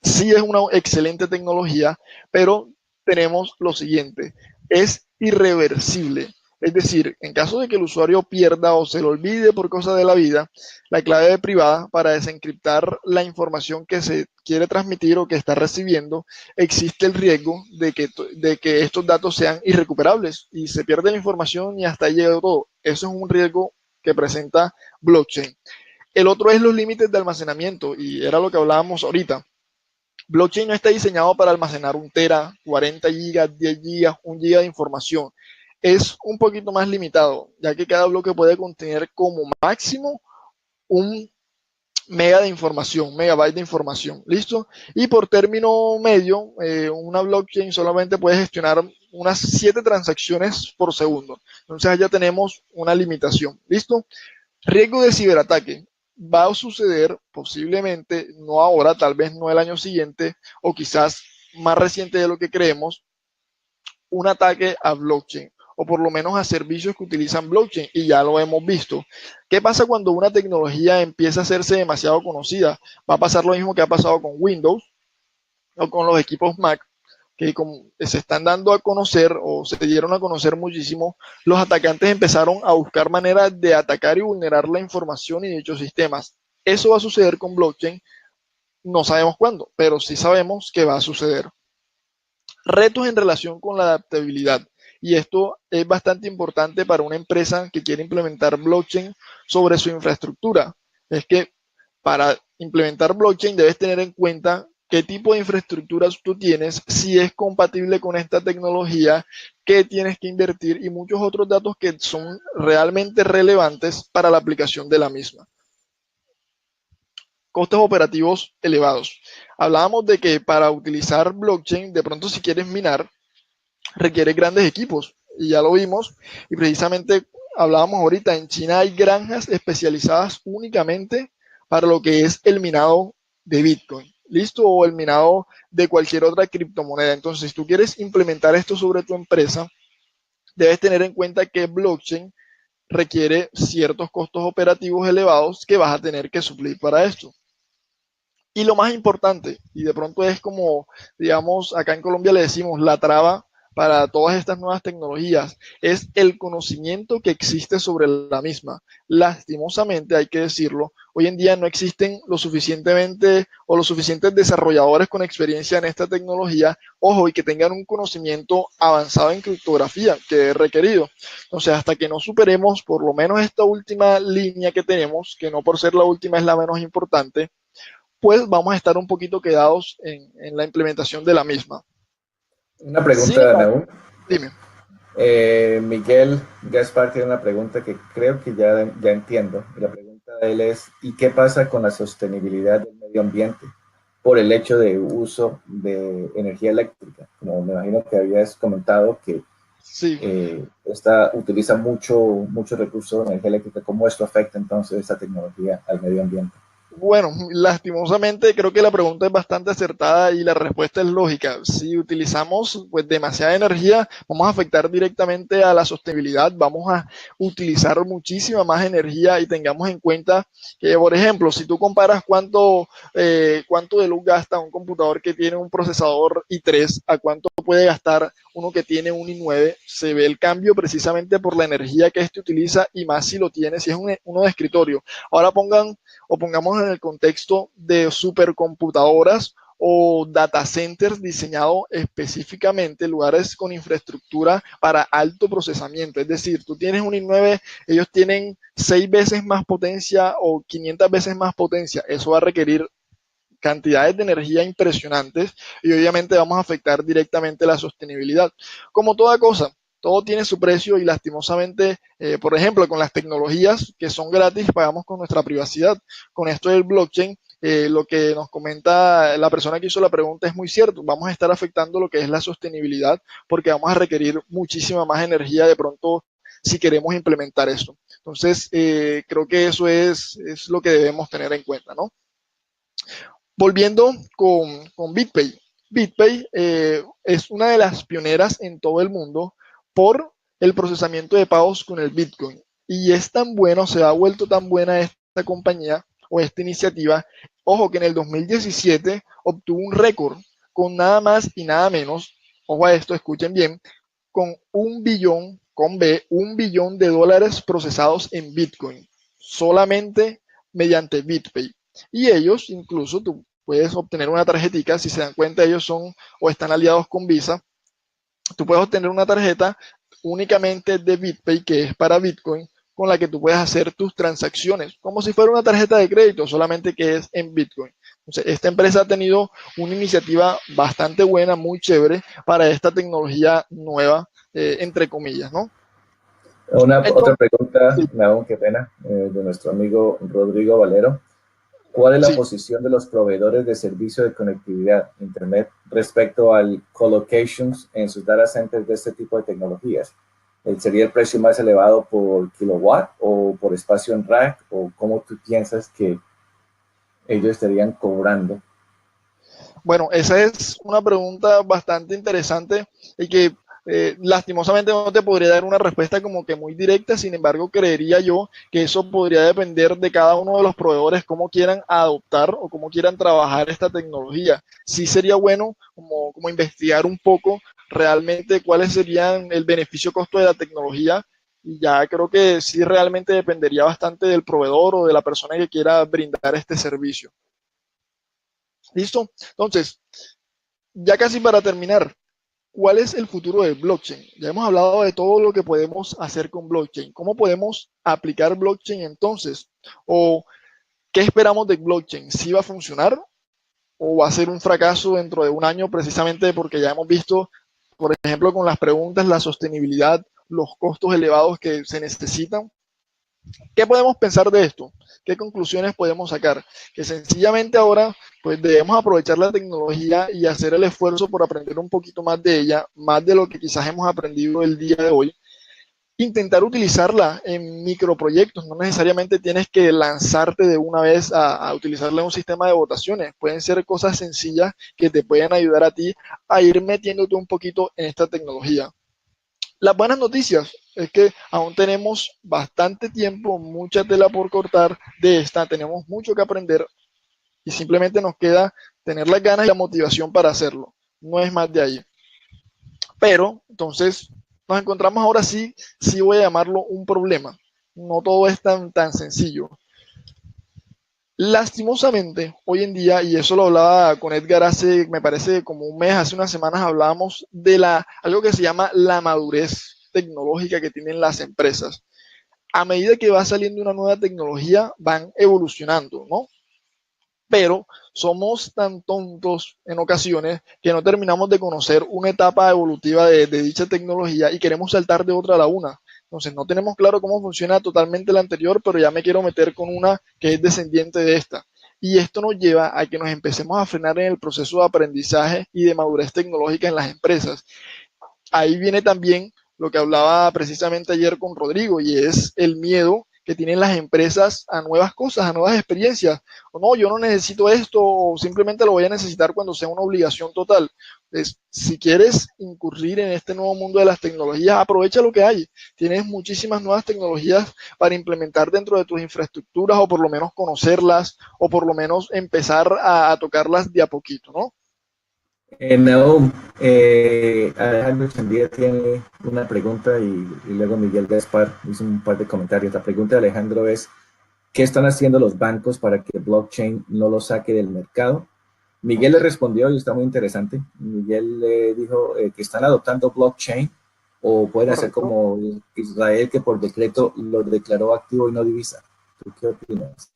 Sí es una excelente tecnología, pero tenemos lo siguiente, es irreversible. Es decir, en caso de que el usuario pierda o se lo olvide por cosa de la vida, la clave privada para desencriptar la información que se quiere transmitir o que está recibiendo, existe el riesgo de que estos datos sean irrecuperables y se pierde la información y hasta ahí llega todo. Eso es un riesgo que presenta blockchain. El otro es los límites de almacenamiento y era lo que hablábamos ahorita. Blockchain no está diseñado para almacenar 1 tera, 40 gigas, 10 gigas, 1 giga de información. Es un poquito más limitado, ya que cada bloque puede contener como máximo 1 mega de información, megabyte de información. ¿Listo? Y por término medio, una blockchain solamente puede gestionar unas 7 transacciones por segundo. Entonces allá tenemos una limitación. ¿Listo? Riesgo de ciberataque. Va a suceder posiblemente, no ahora, tal vez no el año siguiente, o quizás más reciente de lo que creemos, un ataque a blockchain, o por lo menos a servicios que utilizan blockchain, y ya lo hemos visto. ¿Qué pasa cuando una tecnología empieza a hacerse demasiado conocida? Va a pasar lo mismo que ha pasado con Windows o con los equipos Mac, que como se están dando a conocer o se dieron a conocer muchísimo, los atacantes empezaron a buscar maneras de atacar y vulnerar la información y dichos sistemas. Eso va a suceder con blockchain, no sabemos cuándo, pero sí sabemos que va a suceder. Retos en relación con la adaptabilidad. Y esto es bastante importante para una empresa que quiere implementar blockchain sobre su infraestructura. Es que para implementar blockchain debes tener en cuenta qué tipo de infraestructuras tú tienes, si es compatible con esta tecnología, qué tienes que invertir y muchos otros datos que son realmente relevantes para la aplicación de la misma. Costos operativos elevados. Hablábamos de que para utilizar blockchain, de pronto si quieres minar, requiere grandes equipos y ya lo vimos y precisamente hablábamos ahorita, en China hay granjas especializadas únicamente para lo que es el minado de Bitcoin, ¿listo? O el minado de cualquier otra criptomoneda. Entonces, si tú quieres implementar esto sobre tu empresa, debes tener en cuenta que blockchain requiere ciertos costos operativos elevados que vas a tener que suplir para esto. Y lo más importante, y de pronto es como, digamos, acá en Colombia le decimos la traba para todas estas nuevas tecnologías, es el conocimiento que existe sobre la misma. Lastimosamente, hay que decirlo, hoy en día no existen lo suficientemente o los suficientes desarrolladores con experiencia en esta tecnología, ojo, y que tengan un conocimiento avanzado en criptografía que es requerido. Entonces, hasta que no superemos por lo menos esta última línea que tenemos, que no por ser la última es la menos importante, pues vamos a estar un poquito quedados en la implementación de la misma. Una Sí, pregunta, Naúl. dime. Miguel Gaspar tiene una pregunta que creo que ya entiendo. Y la pregunta de él es, ¿y qué pasa con la sostenibilidad del medio ambiente por el hecho de uso de energía eléctrica? Como me imagino que habías comentado que Sí, utiliza mucho recurso de energía eléctrica. ¿Cómo esto afecta entonces esta tecnología al medio ambiente? Bueno, lastimosamente creo que la pregunta es bastante acertada y la respuesta es lógica. Si utilizamos pues demasiada energía, vamos a afectar directamente a la sostenibilidad, vamos a utilizar muchísima más energía y tengamos en cuenta que, por ejemplo, si tú comparas cuánto de luz gasta un computador que tiene un procesador i3 a cuánto puede gastar uno que tiene un i9, se ve el cambio precisamente por la energía que este utiliza y más si lo tiene, si es uno de escritorio. Ahora pongamos en el contexto de supercomputadoras o data centers diseñados específicamente, lugares con infraestructura para alto procesamiento. Es decir, tú tienes un i9, ellos tienen 6 veces más potencia o 500 veces más potencia. Eso va a requerir cantidades de energía impresionantes y obviamente vamos a afectar directamente la sostenibilidad. Como toda cosa, todo tiene su precio y lastimosamente, por ejemplo, con las tecnologías que son gratis, pagamos con nuestra privacidad. Con esto del blockchain, lo que nos comenta la persona que hizo la pregunta es muy cierto. Vamos a estar afectando lo que es la sostenibilidad porque vamos a requerir muchísima más energía de pronto si queremos implementar esto. Entonces, creo que eso es lo que debemos tener en cuenta, ¿no? Volviendo con BitPay. BitPay es una de las pioneras en todo el mundo por el procesamiento de pagos con el Bitcoin. Y es tan bueno, se ha vuelto tan buena esta compañía o esta iniciativa. Ojo que en el 2017 obtuvo un récord con nada más y nada menos, ojo a esto, escuchen bien, con un billón, con B, un billón de dólares procesados en Bitcoin, solamente mediante BitPay. Y ellos, incluso tú puedes obtener una tarjetita, si se dan cuenta, ellos son o están aliados con Visa, tú puedes obtener una tarjeta únicamente de BitPay, que es para Bitcoin, con la que tú puedes hacer tus transacciones, como si fuera una tarjeta de crédito, solamente que es en Bitcoin. Entonces, esta empresa ha tenido una iniciativa bastante buena, muy chévere, para esta tecnología nueva, entre comillas, ¿no? Otra Entonces, pregunta, sí, me hago qué pena, de nuestro amigo Rodrigo Valero. ¿Cuál es la sí. posición de los proveedores de servicio de conectividad Internet respecto al colocations en sus data centers de este tipo de tecnologías? ¿Sería el precio más elevado por kilowatt o por espacio en rack? ¿O cómo tú piensas que ellos estarían cobrando? Bueno, esa es una pregunta bastante interesante y que lastimosamente no te podría dar una respuesta como que muy directa, sin embargo, creería yo que eso podría depender de cada uno de los proveedores, cómo quieran adoptar o cómo quieran trabajar esta tecnología. Sí sería bueno como investigar un poco realmente cuáles serían el beneficio-costo de la tecnología y ya creo que sí realmente dependería bastante del proveedor o de la persona que quiera brindar este servicio. ¿Listo? Entonces, ya casi para terminar, ¿cuál es el futuro del blockchain? Ya hemos hablado de todo lo que podemos hacer con blockchain. ¿Cómo podemos aplicar blockchain entonces? ¿O qué esperamos de blockchain? ¿Sí va a funcionar o va a ser un fracaso dentro de un año precisamente porque ya hemos visto, por ejemplo, con las preguntas, la sostenibilidad, los costos elevados que se necesitan? ¿Qué podemos pensar de esto? ¿Qué conclusiones podemos sacar? Que sencillamente ahora pues debemos aprovechar la tecnología y hacer el esfuerzo por aprender un poquito más de ella, más de lo que quizás hemos aprendido el día de hoy. Intentar utilizarla en microproyectos, no necesariamente tienes que lanzarte de una vez a utilizarla en un sistema de votaciones, pueden ser cosas sencillas que te pueden ayudar a ti a ir metiéndote un poquito en esta tecnología. Las buenas noticias es que aún tenemos bastante tiempo, mucha tela por cortar de esta, tenemos mucho que aprender y simplemente nos queda tener las ganas y la motivación para hacerlo. No es más de ahí. Pero entonces nos encontramos ahora sí, sí voy a llamarlo un problema. No todo es tan sencillo. Lastimosamente, hoy en día, y eso lo hablaba con Edgar hace, me parece como un mes, hace unas semanas hablábamos de algo que se llama la madurez tecnológica que tienen las empresas. A medida que va saliendo una nueva tecnología, van evolucionando, ¿no? Pero somos tan tontos en ocasiones que no terminamos de conocer una etapa evolutiva de dicha tecnología y queremos saltar de otra a la una. Entonces no tenemos claro cómo funciona totalmente la anterior, pero ya me quiero meter con una que es descendiente de esta. Y esto nos lleva a que nos empecemos a frenar en el proceso de aprendizaje y de madurez tecnológica en las empresas. Ahí viene también lo que hablaba precisamente ayer con Rodrigo y es el miedo que tienen las empresas a nuevas cosas, a nuevas experiencias. O no, yo no necesito esto, o simplemente lo voy a necesitar cuando sea una obligación total. Entonces, si quieres incurrir en este nuevo mundo de las tecnologías, aprovecha lo que hay. Tienes muchísimas nuevas tecnologías para implementar dentro de tus infraestructuras, o por lo menos conocerlas, o por lo menos empezar a tocarlas de a poquito, ¿no? Nahum, Alejandro Chandía tiene una pregunta y luego Miguel Gaspar hizo un par de comentarios. La pregunta de Alejandro es, ¿qué están haciendo los bancos para que blockchain no lo saque del mercado? Miguel le Okay. respondió y está muy interesante. Miguel le dijo que están adoptando blockchain o pueden hacer Correcto. como Israel, que por decreto lo declaró activo y no divisa. ¿Tú qué opinas?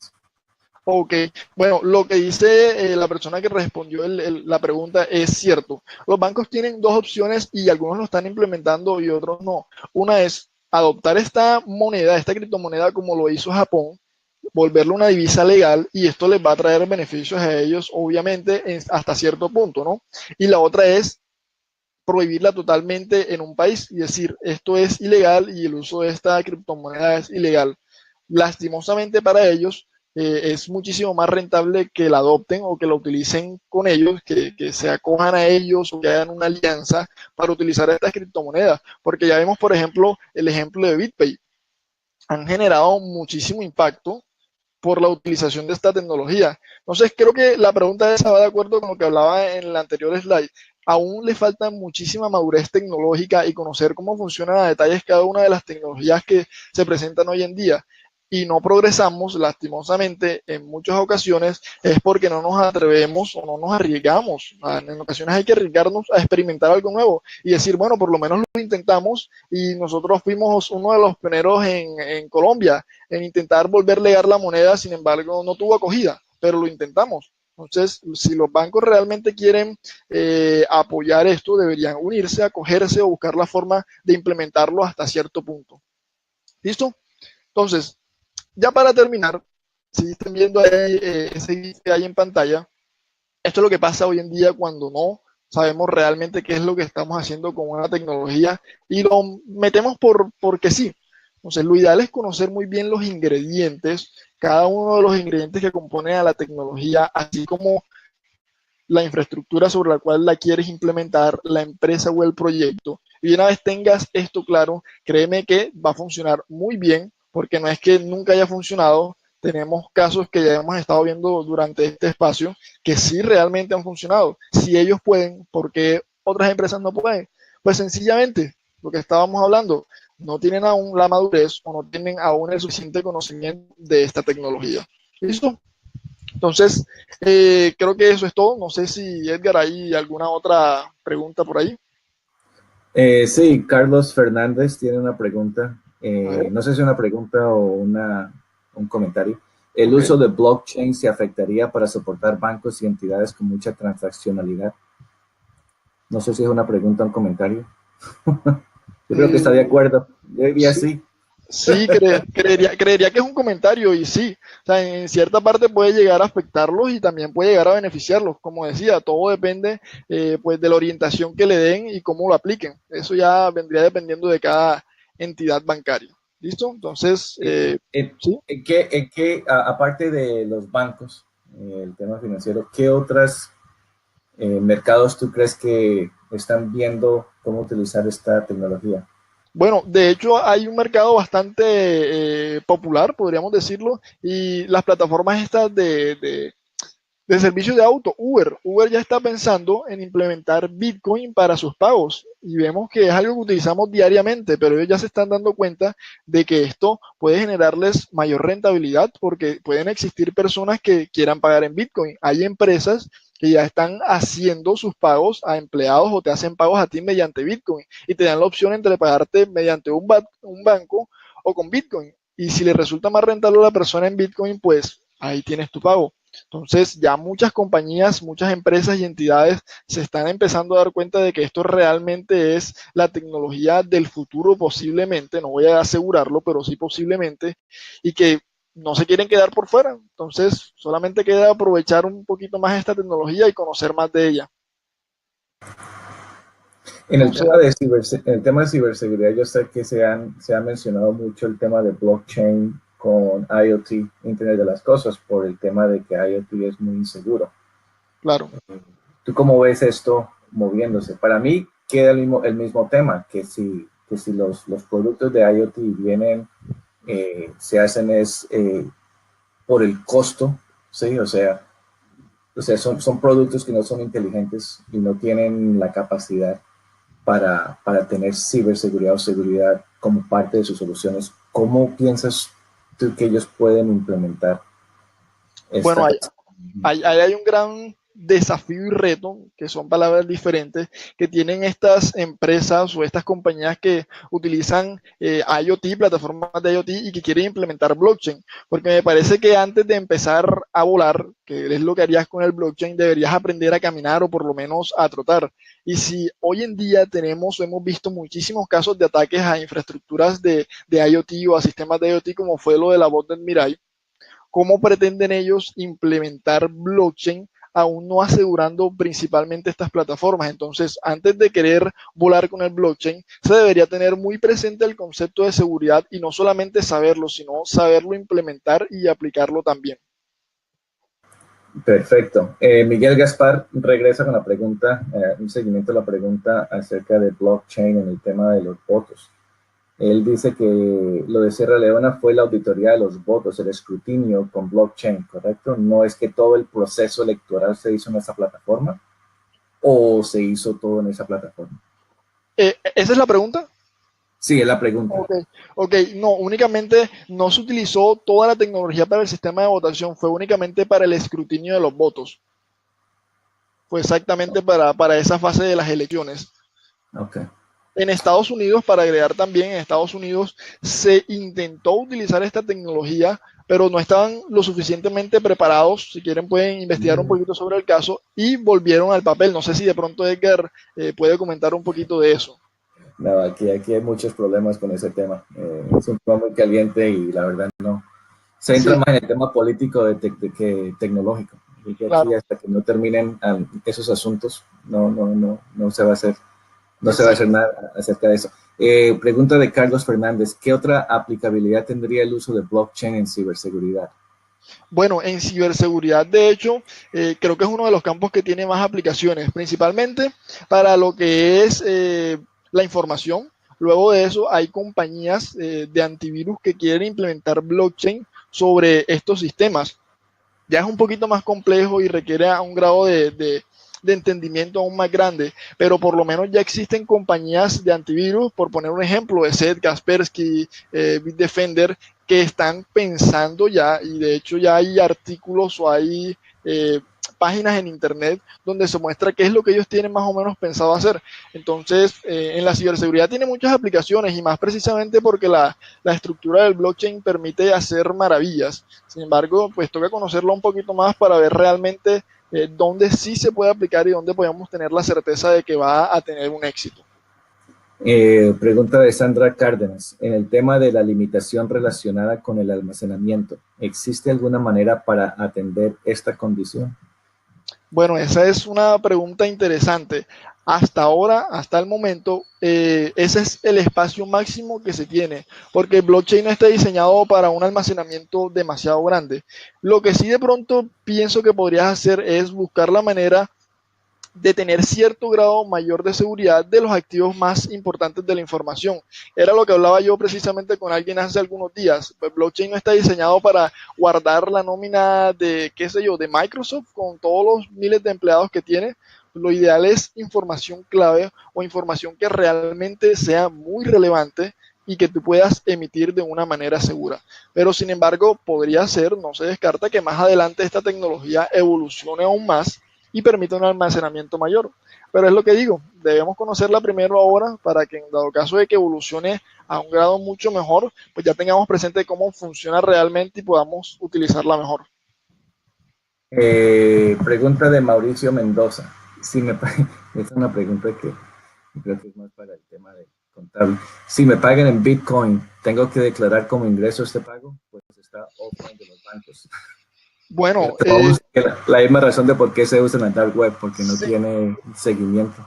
Ok, bueno, lo que dice la persona que respondió la pregunta es cierto. Los bancos tienen dos opciones y algunos lo están implementando y otros no. Una es adoptar esta moneda, esta criptomoneda como lo hizo Japón, volverlo una divisa legal y esto les va a traer beneficios a ellos, obviamente, hasta cierto punto, ¿no? Y la otra es prohibirla totalmente en un país y decir, esto es ilegal y el uso de esta criptomoneda es ilegal. Lastimosamente para ellos, es muchísimo más rentable que la adopten o que la utilicen con ellos, que se acojan a ellos o que hagan una alianza para utilizar estas criptomonedas. Porque ya vemos, por ejemplo, el ejemplo de BitPay. Han generado muchísimo impacto por la utilización de esta tecnología. Entonces, creo que la pregunta esa va de acuerdo con lo que hablaba en el anterior slide. Aún le falta muchísima madurez tecnológica y conocer cómo funcionan a detalles cada una de las tecnologías que se presentan hoy en día. Y no progresamos, lastimosamente, en muchas ocasiones es porque no nos atrevemos o no nos arriesgamos. En ocasiones hay que arriesgarnos a experimentar algo nuevo y decir, bueno, por lo menos lo intentamos y nosotros fuimos uno de los pioneros en Colombia en intentar volver legal la moneda, sin embargo, no tuvo acogida, pero lo intentamos. Entonces, si los bancos realmente quieren apoyar esto, deberían unirse, acogerse o buscar la forma de implementarlo hasta cierto punto. ¿Listo? Entonces, ya para terminar, si están viendo ahí ese GIF que hay en pantalla, esto es lo que pasa hoy en día cuando no sabemos realmente qué es lo que estamos haciendo con una tecnología y lo metemos porque sí. Entonces, lo ideal es conocer muy bien los ingredientes, cada uno de los ingredientes que componen a la tecnología, así como la infraestructura sobre la cual la quieres implementar, la empresa o el proyecto. Y una vez tengas esto claro, créeme que va a funcionar muy bien, porque no es que nunca haya funcionado. Tenemos casos que ya hemos estado viendo durante este espacio que sí realmente han funcionado. Si ellos pueden, ¿por qué otras empresas no pueden? Pues sencillamente, lo que estábamos hablando, no tienen aún la madurez o no tienen aún el suficiente conocimiento de esta tecnología. ¿Listo? Entonces, creo que eso es todo. No sé si Edgar, hay alguna otra pregunta por ahí. Sí, Carlos Fernández tiene una pregunta. A ver, No sé si es una pregunta o un comentario. ¿El ok. uso de blockchain se afectaría para soportar bancos y entidades con mucha transaccionalidad? No sé si es una pregunta o un comentario. Yo creo que está de Eh, acuerdo. Yo diría sí, sí. sí, creería que es un comentario y sí. O sea, en cierta parte puede llegar a afectarlos y también puede llegar a beneficiarlos. Como decía, todo depende pues de la orientación que le den y cómo lo apliquen. Eso ya vendría dependiendo de cada entidad bancaria. ¿Listo? Entonces, sí. Aparte de los bancos, el tema financiero, ¿qué otros mercados tú crees que están viendo cómo utilizar esta tecnología? Bueno, de hecho hay un mercado bastante popular, podríamos decirlo, y las plataformas estas de servicios de auto, Uber ya está pensando en implementar Bitcoin para sus pagos y vemos que es algo que utilizamos diariamente, pero ellos ya se están dando cuenta de que esto puede generarles mayor rentabilidad porque pueden existir personas que quieran pagar en Bitcoin. Hay empresas que ya están haciendo sus pagos a empleados o te hacen pagos a ti mediante Bitcoin y te dan la opción entre pagarte mediante un banco o con Bitcoin. Y si le resulta más rentable a la persona en Bitcoin, pues ahí tienes tu pago. Entonces, ya muchas compañías, muchas empresas y entidades se están empezando a dar cuenta de que esto realmente es la tecnología del futuro posiblemente, no voy a asegurarlo, pero sí posiblemente, y que no se quieren quedar por fuera. Entonces, solamente queda aprovechar un poquito más esta tecnología y conocer más de ella. Entonces, En el tema de ciberseguridad, yo sé que se ha mencionado mucho el tema de blockchain con IoT, Internet de las Cosas, por el tema de que IoT es muy inseguro. Claro. ¿Tú cómo ves esto moviéndose? Para mí queda el mismo tema, que si los productos de IoT vienen, se hacen por el costo, ¿sí? O sea son productos que no son inteligentes y no tienen la capacidad para tener ciberseguridad o seguridad como parte de sus soluciones. ¿Cómo piensas tú que ellos pueden implementar Bueno, esta? hay un gran desafío y reto, que son palabras diferentes, que tienen estas empresas o estas compañías que utilizan IoT, plataformas de IoT y que quieren implementar blockchain. Porque me parece que antes de empezar a volar, que es lo que harías con el blockchain, deberías aprender a caminar o por lo menos a trotar. Y si hoy en día hemos visto muchísimos casos de ataques a infraestructuras de IoT o a sistemas de IoT, como fue lo de la botnet Mirai, ¿cómo pretenden ellos implementar blockchain aún no asegurando principalmente estas plataformas? Entonces, antes de querer volar con el blockchain, se debería tener muy presente el concepto de seguridad y no solamente saberlo, sino saberlo implementar y aplicarlo también. Perfecto. Miguel Gaspar regresa con la pregunta, un seguimiento a la pregunta acerca de blockchain en el tema de los votos. Él dice que lo de Sierra Leona fue la auditoría de los votos, el escrutinio con blockchain, ¿correcto? No es que todo el proceso electoral se hizo en esa plataforma o se hizo todo en esa plataforma. ¿Esa es la pregunta? Sí, es la pregunta. Ok, ok, no, únicamente no se utilizó toda la tecnología para el sistema de votación, fue únicamente para el escrutinio de los votos, fue exactamente para esa fase de las elecciones. Ok. En Estados Unidos, para agregar también, en Estados Unidos se intentó utilizar esta tecnología, pero no estaban lo suficientemente preparados. Si quieren pueden investigar un poquito sobre el caso y volvieron al papel. No sé si de pronto Edgar puede comentar un poquito de eso. No, aquí hay muchos problemas con ese tema. Es un tema muy caliente y la verdad no. Se entra Sí, más en el tema político de que tecnológico. Y que aquí claro, hasta que no terminen esos asuntos, no se va a hacer. No se va a hacer exacto. nada acerca de eso. Pregunta de Carlos Fernández. ¿Qué otra aplicabilidad tendría el uso de blockchain en ciberseguridad? Bueno, en ciberseguridad, de hecho, creo que es uno de los campos que tiene más aplicaciones, principalmente para lo que es la información. Luego de eso, hay compañías de antivirus que quieren implementar blockchain sobre estos sistemas. Ya es un poquito más complejo y requiere a un grado de entendimiento aún más grande, pero por lo menos ya existen compañías de antivirus, por poner un ejemplo, ESET, Kaspersky, Bitdefender, que están pensando ya, y de hecho ya hay artículos o hay eh, páginas en internet donde se muestra qué es lo que ellos tienen más o menos pensado hacer. Entonces, en la ciberseguridad tiene muchas aplicaciones y más precisamente porque la estructura del blockchain permite hacer maravillas. Sin embargo, pues toca conocerlo un poquito más para ver realmente dónde sí se puede aplicar y dónde podemos tener la certeza de que va a tener un éxito. Pregunta de Sandra Cárdenas. En el tema de la limitación relacionada con el almacenamiento, ¿existe alguna manera para atender esta condición? Bueno, esa es una pregunta interesante. Hasta ahora, hasta el momento, ese es el espacio máximo que se tiene, porque el blockchain no está diseñado para un almacenamiento demasiado grande. Lo que sí de pronto pienso que podrías hacer es buscar la manera de tener cierto grado mayor de seguridad de los activos más importantes de la información. Era lo que hablaba yo precisamente con alguien hace algunos días. El blockchain no está diseñado para guardar la nómina de, qué sé yo, de Microsoft con todos los miles de empleados que tiene. Lo ideal es información clave o información que realmente sea muy relevante y que tú puedas emitir de una manera segura. Pero sin embargo, podría ser, no se descarta que más adelante esta tecnología evolucione aún más y permite un almacenamiento mayor. Pero es lo que digo, debemos conocerla primero ahora para que en dado caso de que evolucione a un grado mucho mejor, pues ya tengamos presente cómo funciona realmente y podamos utilizarla mejor. Pregunta de Mauricio Mendoza. Si me, es una pregunta que creo que es más para el tema de contable. Si me pagan en Bitcoin, ¿tengo que declarar como ingreso este pago? Pues está offline de los bancos. Bueno, La misma razón de por qué se usa en la dark web, porque no sí, tiene seguimiento.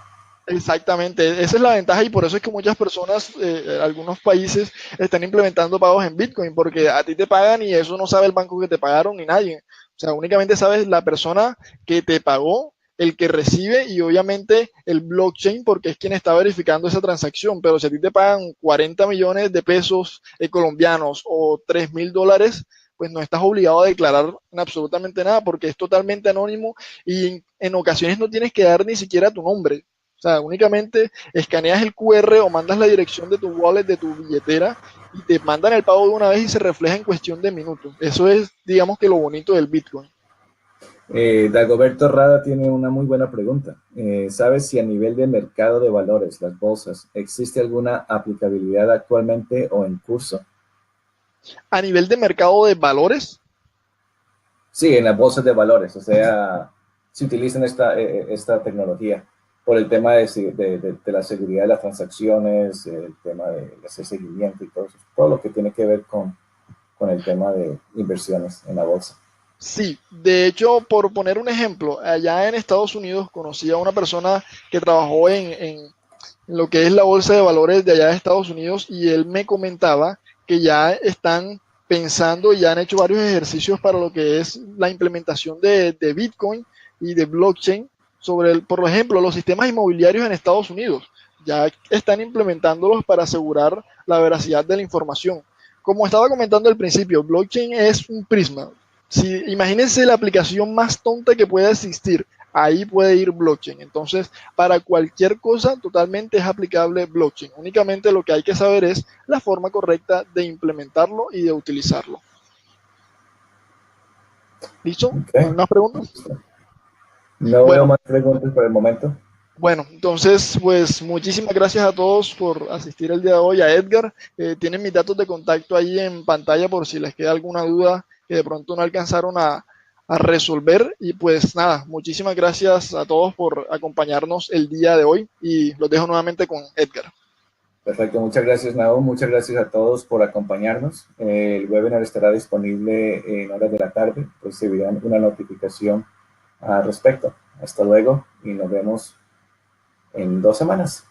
Exactamente, esa es la ventaja y por eso es que muchas personas, algunos países están implementando pagos en Bitcoin, porque a ti te pagan y eso no sabe el banco que te pagaron ni nadie. O sea, únicamente sabes la persona que te pagó, el que recibe y obviamente el blockchain, porque es quien está verificando esa transacción. Pero si a ti te pagan 40 millones de pesos colombianos o $3.000, pues no estás obligado a declarar absolutamente nada porque es totalmente anónimo y en ocasiones no tienes que dar ni siquiera tu nombre. O sea, únicamente escaneas el QR o mandas la dirección de tu wallet, de tu billetera, y te mandan el pago de una vez y se refleja en cuestión de minutos. Eso es, digamos que lo bonito del Bitcoin. Dagoberto Rada tiene una muy buena pregunta. ¿Sabes si a nivel de mercado de valores, las bolsas, existe alguna aplicabilidad actualmente o en curso? A nivel de mercado de valores, Sí, en las bolsas de valores, o sea, se utilizan esta tecnología por el tema de la seguridad de las transacciones, el tema de hacer seguimiento y todo eso, todo lo que tiene que ver con el tema de inversiones en la bolsa. sí. De hecho, por poner un ejemplo, allá en Estados Unidos conocí a una persona que trabajó en lo que es la bolsa de valores de allá de Estados Unidos y él me comentaba que ya están pensando y ya han hecho varios ejercicios para lo que es la implementación de Bitcoin y de blockchain sobre, por ejemplo, los sistemas inmobiliarios en Estados Unidos. Ya están implementándolos para asegurar la veracidad de la información. Como estaba comentando al principio, blockchain es un prisma. Si, imagínense la aplicación más tonta que pueda existir, ahí puede ir blockchain. Entonces, para cualquier cosa totalmente es aplicable blockchain. Únicamente lo que hay que saber es la forma correcta de implementarlo y de utilizarlo. ¿Listo? ¿No hay Okay. más preguntas? No veo Bueno, más preguntas por el momento. bueno, entonces, pues muchísimas gracias a todos por asistir el día de hoy. A Edgar, tienen mis datos de contacto ahí en pantalla por si les queda alguna duda que de pronto no alcanzaron a resolver. Y pues nada, muchísimas gracias a todos por acompañarnos el día de hoy y los dejo nuevamente con Edgar. Perfecto, muchas gracias, Nahum. Muchas gracias a todos por acompañarnos. El webinar estará disponible en horas de la tarde. Recibirán una notificación al respecto. Hasta luego y nos vemos en 2 semanas.